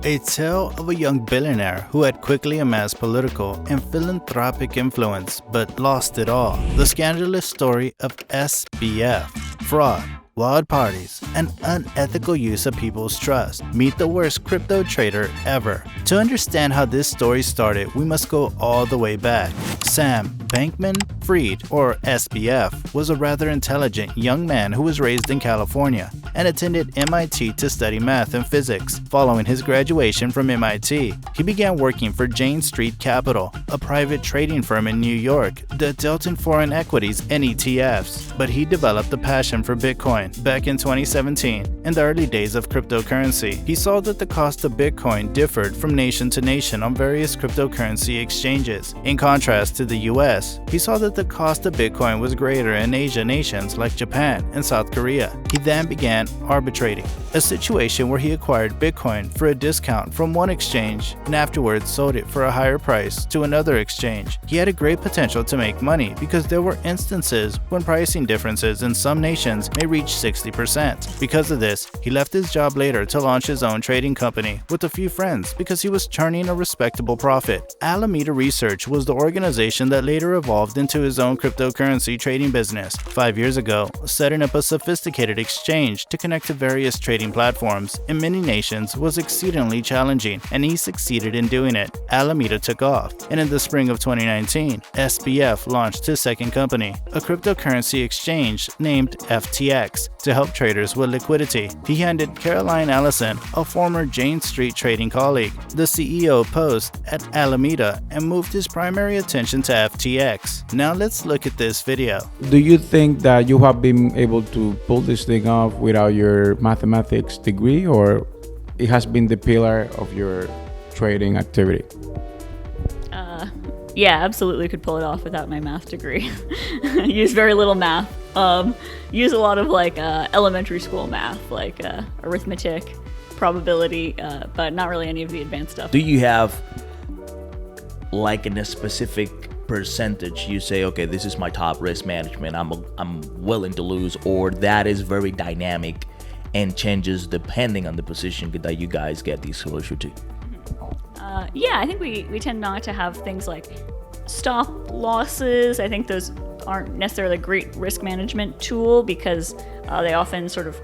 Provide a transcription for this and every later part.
A tale of a young billionaire who had quickly amassed political and philanthropic influence but lost it all. The scandalous story of SBF, fraud, wild parties, and unethical use of people's trust. Meet the worst crypto trader ever. To understand how this story started, we must go all the way back. Sam Bankman-Fried, or SBF, was a rather intelligent young man who was raised in California and attended MIT to study math and physics. Following his graduation from MIT, he began working for Jane Street Capital, a private trading firm in New York that dealt in foreign equities and ETFs. But he developed a passion for Bitcoin back in 2017. In the early days of cryptocurrency, he saw that the cost of Bitcoin differed from nation to nation on various cryptocurrency exchanges. In contrast to the US, he saw that the cost of Bitcoin was greater in Asian nations like Japan and South Korea. He then began arbitrating, a situation where he acquired Bitcoin for a discount from one exchange and afterwards sold it for a higher price to another exchange. He had a great potential to make money because there were instances when pricing differences in some nations may reach 60%. Because of this, he left his job later to launch his own trading company with a few friends because he was turning a respectable profit. Alameda Research was the organization that later evolved into his own cryptocurrency trading business. 5 years ago, setting up a sophisticated exchange to connect to various trading platforms in many nations was exceedingly challenging, and he succeeded in doing it. Alameda took off, and in the spring of 2019, SBF launched his second company, a cryptocurrency exchange named FTX, to help traders with liquidity. He handed Caroline Ellison, a former Jane Street trading colleague, the CEO post at Alameda and moved his primary attention to FTX. Now let's look at this video. Do you think that you have been able to pull this thing off without your mathematics degree, or it has been the pillar of your trading activity? Yeah, absolutely could pull it off without my math degree. Use very little math. Use a lot of elementary school math, like arithmetic, probability, but not really any of the advanced stuff. Do you have in a specific percentage you say, okay, this is my top risk management, I'm willing to lose, or that is very dynamic and changes depending on the position that you guys get the exposure to? Yeah, I think we tend not to have things like stop losses. I think those aren't necessarily a great risk management tool because they often sort of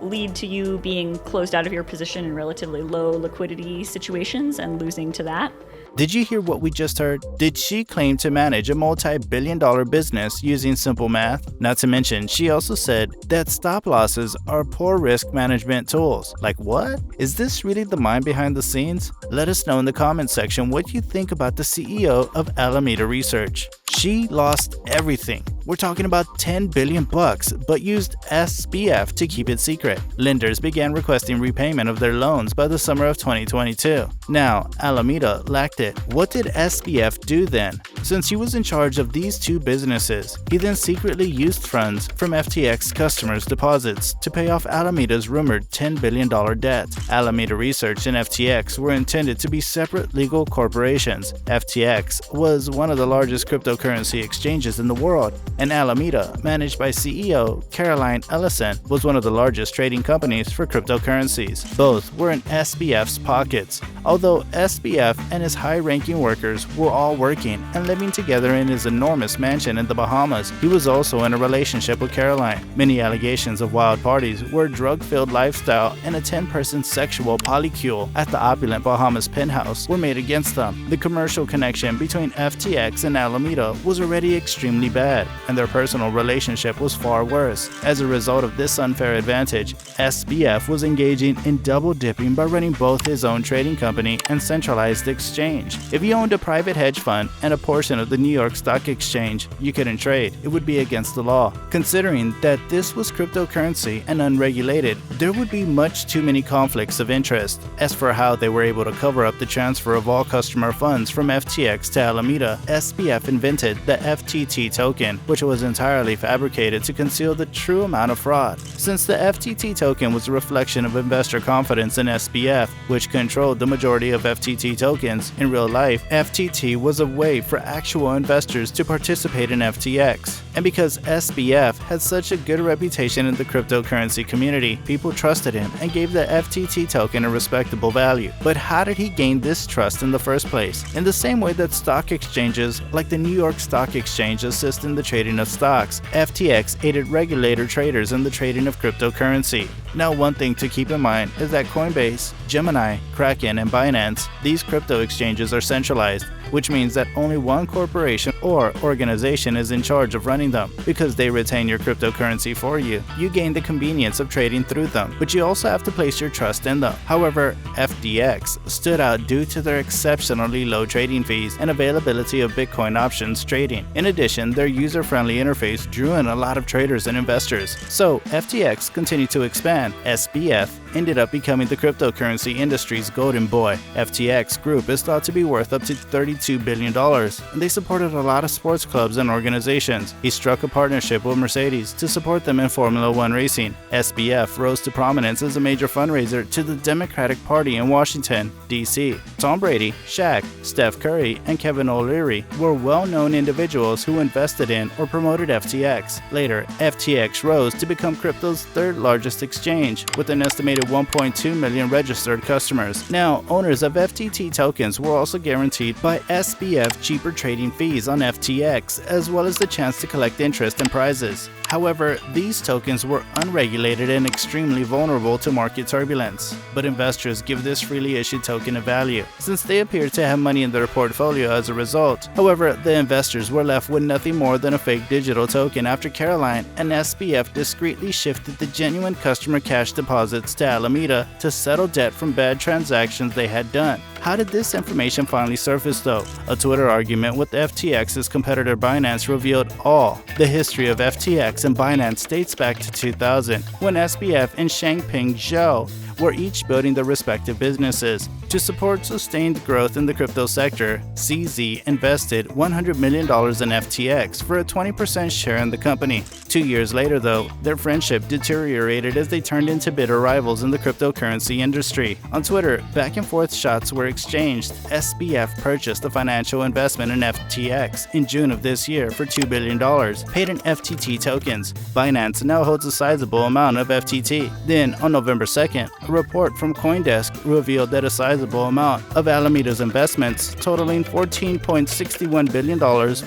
lead to you being closed out of your position in relatively low liquidity situations and losing to that. Did you hear what we just heard? Did she claim to manage a multi-billion-dollar business using simple math? Not to mention, she also said that stop losses are poor risk management tools. Like what? Is this really the mind behind the scenes? Let us know in the comments section what you think about the CEO of Alameda Research. She lost everything. We're talking about $10 billion bucks, but used SBF to keep it secret. Lenders began requesting repayment of their loans by the summer of 2022. Now, Alameda lacked it. What did SBF do then? Since he was in charge of these two businesses, he then secretly used funds from FTX customers' deposits to pay off Alameda's rumored $10 billion debt. Alameda Research and FTX were intended to be separate legal corporations. FTX was one of the largest cryptocurrency exchanges in the world, and Alameda, managed by CEO Caroline Ellison, was one of the largest trading companies for cryptocurrencies. Both were in SBF's pockets, although SBF and his high-ranking workers were all working and living together in his enormous mansion in the Bahamas. He was also in a relationship with Caroline. Many allegations of wild parties were a drug-filled lifestyle and a 10-person sexual polycule at the opulent Bahamas penthouse were made against them. The commercial connection between FTX and Alameda was already extremely bad, and their personal relationship was far worse. As a result of this unfair advantage, SBF was engaging in double-dipping by running both his own trading company and centralized exchange. If you owned a private hedge fund and a portion of the New York Stock Exchange, you couldn't trade. It would be against the law. Considering that this was cryptocurrency and unregulated, there would be much too many conflicts of interest. As for how they were able to cover up the transfer of all customer funds from FTX to Alameda, SBF invented minted the FTT token, which was entirely fabricated to conceal the true amount of fraud. Since the FTT token was a reflection of investor confidence in SBF, which controlled the majority of FTT tokens, in real life, FTT was a way for actual investors to participate in FTX. And because SBF had such a good reputation in the cryptocurrency community, people trusted him and gave the FTT token a respectable value. But how did he gain this trust in the first place? In the same way that stock exchanges like the New York Stock Exchange assist in the trading of stocks, FTX aided regulator traders in the trading of cryptocurrency. Now, one thing to keep in mind is that Coinbase, Gemini, Kraken, and Binance, these crypto exchanges are centralized, which means that only one corporation or organization is in charge of running them. Because they retain your cryptocurrency for you, you gain the convenience of trading through them, but you also have to place your trust in them. However, FTX stood out due to their exceptionally low trading fees and availability of Bitcoin options trading. In addition, their user-friendly interface drew in a lot of traders and investors. So, FTX continued to expand. SBF ended up becoming the cryptocurrency industry's golden boy. FTX Group is thought to be worth up to $32 billion, and they supported a lot of sports clubs and organizations. He struck a partnership with Mercedes to support them in Formula One racing. SBF rose to prominence as a major fundraiser to the Democratic Party in Washington, D.C. Tom Brady, Shaq, Steph Curry, and Kevin O'Leary were well-known individuals who invested in or promoted FTX. Later, FTX rose to become crypto's third largest exchange, with an estimated 1.2 million registered customers. Now, owners of FTT tokens were also guaranteed by SBF cheaper trading fees on FTX, as well as the chance to collect interest and prizes. However, these tokens were unregulated and extremely vulnerable to market turbulence. But investors give this freely issued token a value, since they appear to have money in their portfolio as a result. However, the investors were left with nothing more than a fake digital token after Caroline and SBF discreetly shifted the genuine customer cash deposits to Alameda to settle debt from bad transactions they had done. How did this information finally surface though? A Twitter argument with FTX's competitor Binance revealed all. The history of FTX and Binance dates back to 2000, when SBF and Changpeng Zhao were each building their respective businesses. To support sustained growth in the crypto sector, CZ invested $100 million in FTX for a 20% share in the company. 2 years later, though, their friendship deteriorated as they turned into bitter rivals in the cryptocurrency industry. On Twitter, back-and-forth shots were exchanged. SBF purchased a financial investment in FTX in June of this year for $2 billion, paid in FTT tokens. Binance now holds a sizable amount of FTT. Then, on November 2nd, a report from CoinDesk revealed that a sizable amount of Alameda's investments, totaling $14.61 billion,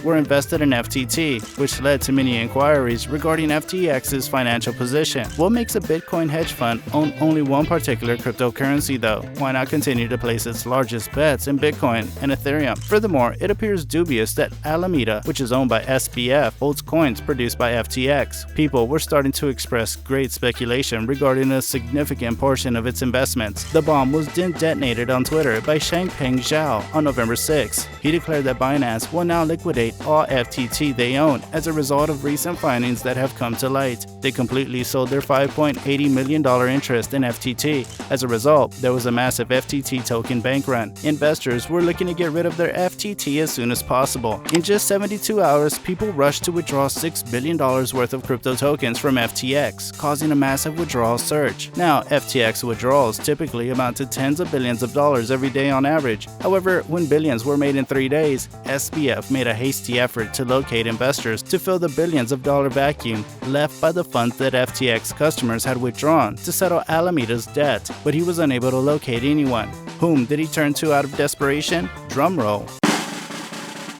were invested in FTT, which led to many inquiries regarding FTX's financial position. What makes a Bitcoin hedge fund own only one particular cryptocurrency though? Why not continue to place its largest bets in Bitcoin and Ethereum? Furthermore, it appears dubious that Alameda, which is owned by SBF, holds coins produced by FTX. People were starting to express great speculation regarding a significant portion of its investments. The bomb was then detonated on Twitter by Changpeng Zhao on November 6. He declared that Binance will now liquidate all FTT they own as a result of recent findings that have come to light. They completely sold their $5.80 million interest in FTT. As a result, there was a massive FTT token bank run. Investors were looking to get rid of their FTT as soon as possible. In just 72 hours, people rushed to withdraw $6 billion worth of crypto tokens from FTX, causing a massive withdrawal surge. Now, FTX withdrawals typically amount to tens of billions of dollars every day on average. However, when billions were made in 3 days, SBF made a hasty effort to locate investors to fill the billions of dollar vacuum left by the funds that FTX customers had withdrawn to settle Alameda's debt, but he was unable to locate anyone. Whom did he turn to out of desperation? Drumroll.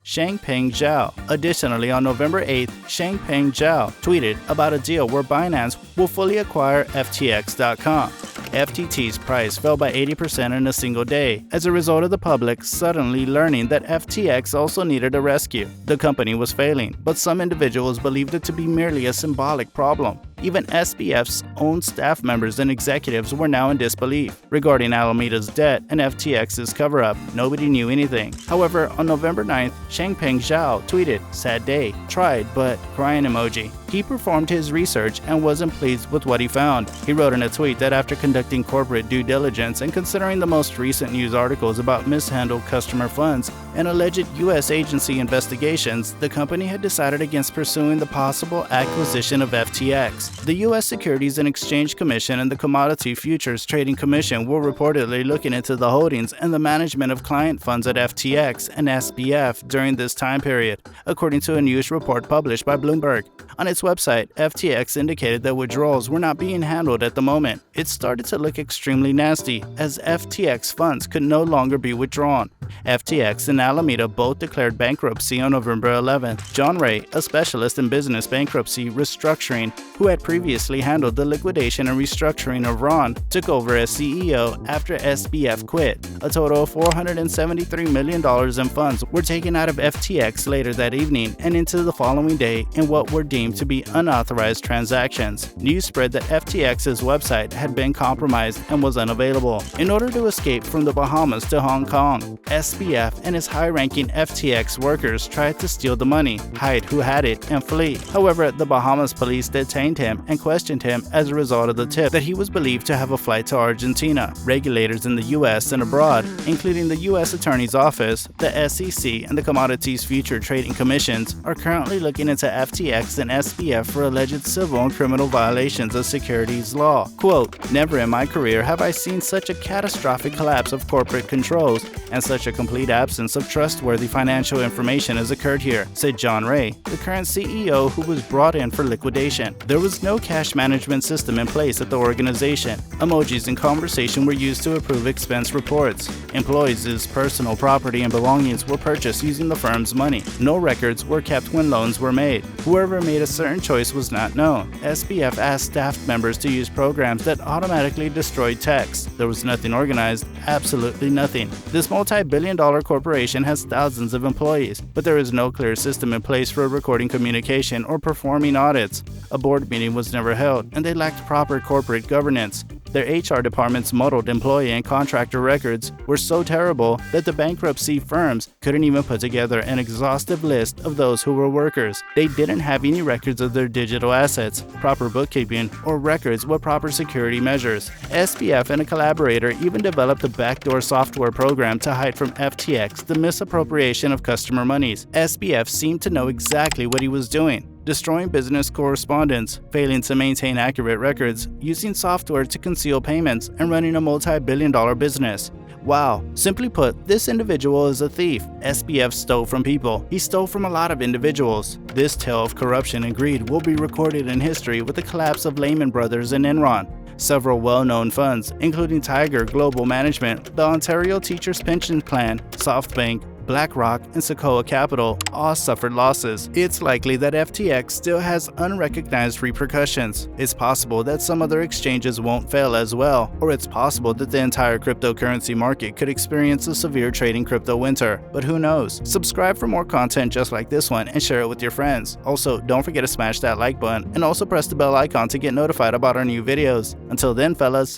Changpeng Zhao. Additionally, on November 8th, Changpeng Zhao tweeted about a deal where Binance will fully acquire FTX.com. FTT's price fell by 80% in a single day as a result of the public suddenly learning that FTX also needed a rescue. The company was failing, but some individuals believed it to be merely a symbolic problem. Even SBF's own staff members and executives were now in disbelief. Regarding Alameda's debt and FTX's cover-up, nobody knew anything. However, on November 9th, Changpeng Zhao tweeted, "Sad day, tried, but crying emoji." He performed his research and wasn't pleased with what he found. He wrote in a tweet that after conducting corporate due diligence and considering the most recent news articles about mishandled customer funds and alleged U.S. agency investigations, the company had decided against pursuing the possible acquisition of FTX. The U.S. Securities and Exchange Commission and the Commodity Futures Trading Commission were reportedly looking into the holdings and the management of client funds at FTX and SBF during this time period, according to a news report published by Bloomberg. On its website, FTX indicated that withdrawals were not being handled at the moment. It started to look extremely nasty, as FTX funds could no longer be withdrawn. FTX and Alameda both declared bankruptcy on November 11th. John Ray, a specialist in business bankruptcy restructuring, who had previously handled the liquidation and restructuring of Ron, took over as CEO after SBF quit. A total of $473 million in funds were taken out of FTX later that evening and into the following day in what were deemed to be unauthorized transactions. News spread that FTX's website had been compromised and was unavailable. In order to escape from the Bahamas to Hong Kong, SBF and his high-ranking FTX workers tried to steal the money, hide who had it, and flee. However, the Bahamas police detained him and questioned him as a result of the tip that he was believed to have a flight to Argentina. Regulators in the U.S. and abroad, including the U.S. Attorney's Office, the SEC, and the Commodities Future Trading Commissions, are currently looking into FTX and SBF for alleged civil and criminal violations of securities law. Quote, "Never in my career have I seen such a catastrophic collapse of corporate controls and such a complete absence of trustworthy financial information has occurred here," said John Ray, the current CEO who was brought in for liquidation. There was no cash management system in place at the organization. Emojis in conversation were used to approve expense reports. Employees' personal property and belongings were purchased using the firm's money. No records were kept when loans were made. Whoever made a certain choice was not known. SBF asked staff members to use programs that automatically destroyed text. There was nothing organized, absolutely nothing. This multi-billion-dollar corporation has thousands of employees, but there is no clear system in place for recording communication or performing audits. A board meeting was never held, and they lacked proper corporate governance. Their HR department's muddled employee and contractor records were so terrible that the bankruptcy firms couldn't even put together an exhaustive list of those who were workers. They didn't have any records of their digital assets, proper bookkeeping, or records with proper security measures. SBF and a collaborator even developed a backdoor software program to hide from FTX the misappropriation of customer monies. SBF seemed to know exactly what he was doing. Destroying business correspondence, failing to maintain accurate records, using software to conceal payments, and running a multi-billion-dollar business. Wow. Simply put, this individual is a thief. SBF stole from people. He stole from a lot of individuals. This tale of corruption and greed will be recorded in history with the collapse of Lehman Brothers and Enron. Several well-known funds, including Tiger Global Management, the Ontario Teachers Pension Plan, SoftBank, BlackRock, and Sequoia Capital all suffered losses. It's likely that FTX still has unrecognized repercussions. It's possible that some other exchanges won't fail as well, or it's possible that the entire cryptocurrency market could experience a severe trading crypto winter, but who knows? Subscribe for more content just like this one and share it with your friends. Also, don't forget to smash that like button and also press the bell icon to get notified about our new videos. Until then, fellas.